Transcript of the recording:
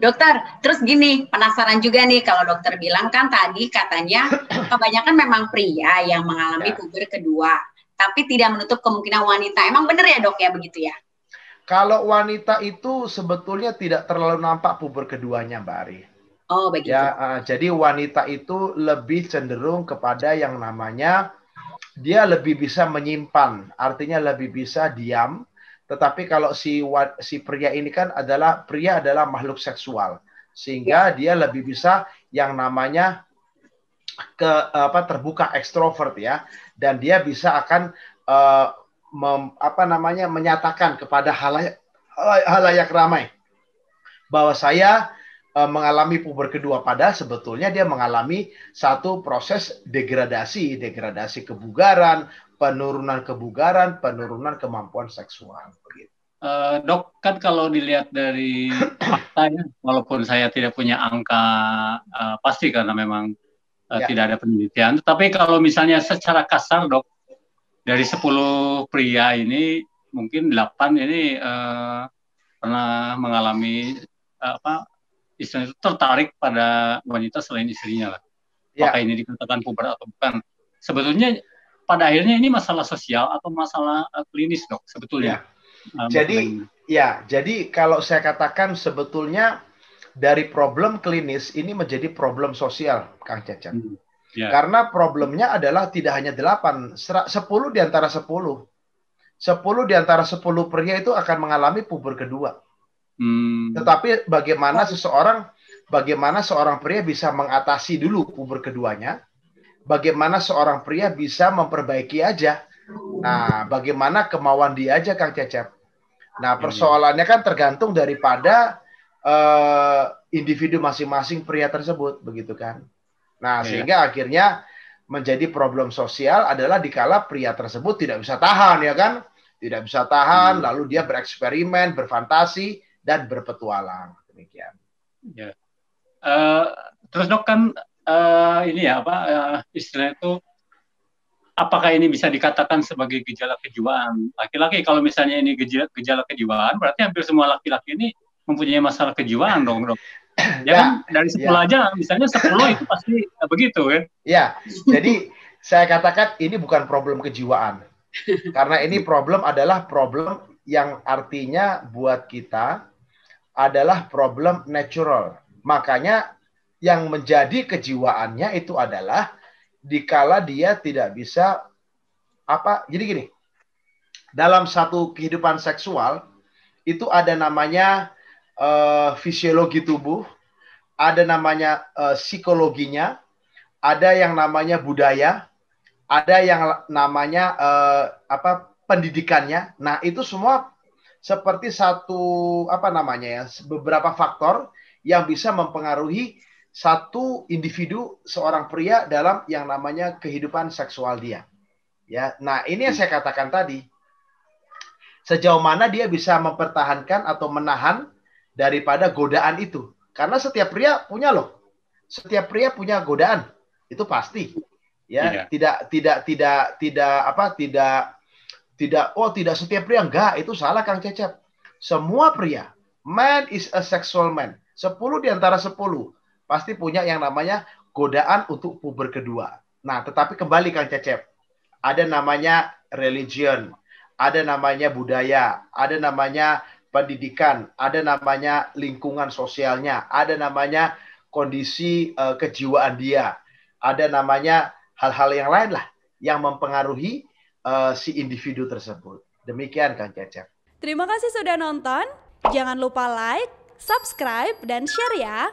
Dokter, terus gini, penasaran juga nih kalau dokter bilang kan tadi katanya kebanyakan memang pria yang mengalami Ya. puber kedua, tapi tidak menutup kemungkinan wanita. Emang bener ya dok ya begitu ya? Kalau wanita itu sebetulnya tidak terlalu nampak puber keduanya, Mbak Ari. Oh Ya, begitu. jadi wanita itu lebih cenderung kepada yang namanya dia lebih bisa menyimpan, artinya lebih bisa diam. Tetapi kalau si pria ini kan pria adalah makhluk seksual, Ya. sehingga dia lebih bisa yang namanya terbuka ekstrovert ya, dan dia bisa akan menyatakan kepada halayak ramai bahwa saya mengalami puber kedua, padahal sebetulnya dia mengalami satu proses degradasi kebugaran, penurunan kemampuan seksual. Begitu. Dok, kan kalau dilihat dari faktanya, walaupun saya tidak punya angka pasti karena memang tidak ada penelitian, tapi kalau misalnya secara kasar dok, dari 10 pria ini mungkin 8 ini pernah mengalami istilahnya itu tertarik pada wanita selain istrinya lah. Apakah ini dikatakan puber atau bukan? Sebetulnya pada akhirnya ini masalah sosial atau masalah klinis dok sebetulnya. Jadi kalau saya katakan sebetulnya dari problem klinis ini menjadi problem sosial, Kang Cecep. Karena problemnya adalah tidak hanya 8, 10 di antara 10. 10 di antara 10 pria itu akan mengalami puber kedua. Tetapi bagaimana seorang pria bisa mengatasi dulu puber keduanya? Bagaimana seorang pria bisa memperbaiki aja? Nah, bagaimana kemauan dia aja, Kang Cecep? Nah, persoalannya kan tergantung daripada individu masing-masing pria tersebut, begitu kan? Nah, sehingga akhirnya menjadi problem sosial adalah dikala pria tersebut tidak bisa tahan, ya kan? Tidak bisa tahan, lalu dia bereksperimen, berfantasi, dan berpetualang. Demikian. Ya. Terus dok kan ini ya istilahnya itu apakah ini bisa dikatakan sebagai gejala kejiwaan laki-laki? Kalau misalnya ini gejala kejiwaan, berarti hampir semua laki-laki ini mempunyai masalah kejiwaan dong dok. Ya kan dari 10 aja, misalnya 10 itu pasti begitu kan? Ya, jadi saya katakan ini bukan problem kejiwaan. Karena ini adalah problem yang artinya buat kita adalah problem natural. Makanya yang menjadi kejiwaannya itu adalah dikala dia tidak bisa jadi gini. Dalam satu kehidupan seksual itu ada namanya fisiologi tubuh, ada namanya psikologinya, ada yang namanya budaya, ada yang namanya pendidikannya. Nah, itu semua seperti beberapa faktor yang bisa mempengaruhi satu individu, seorang pria dalam yang namanya kehidupan seksual dia. Ya, nah ini yang saya katakan tadi. Sejauh mana dia bisa mempertahankan atau menahan daripada godaan itu. Karena setiap pria punya loh. Setiap pria punya godaan. Itu pasti. Ya, tidak setiap pria, enggak, itu salah Kang Cecep. Semua pria, man is a sexual man. 10 di antara 10 pasti punya yang namanya godaan untuk puber kedua. Nah, tetapi kembali Kang Cecep, ada namanya religion, ada namanya budaya, ada namanya pendidikan, ada namanya lingkungan sosialnya, ada namanya kondisi kejiwaan dia, ada namanya hal-hal yang lain lah yang mempengaruhi si individu tersebut. Demikian Kang Cecep. Terima kasih sudah nonton. Jangan lupa like, subscribe, dan share ya.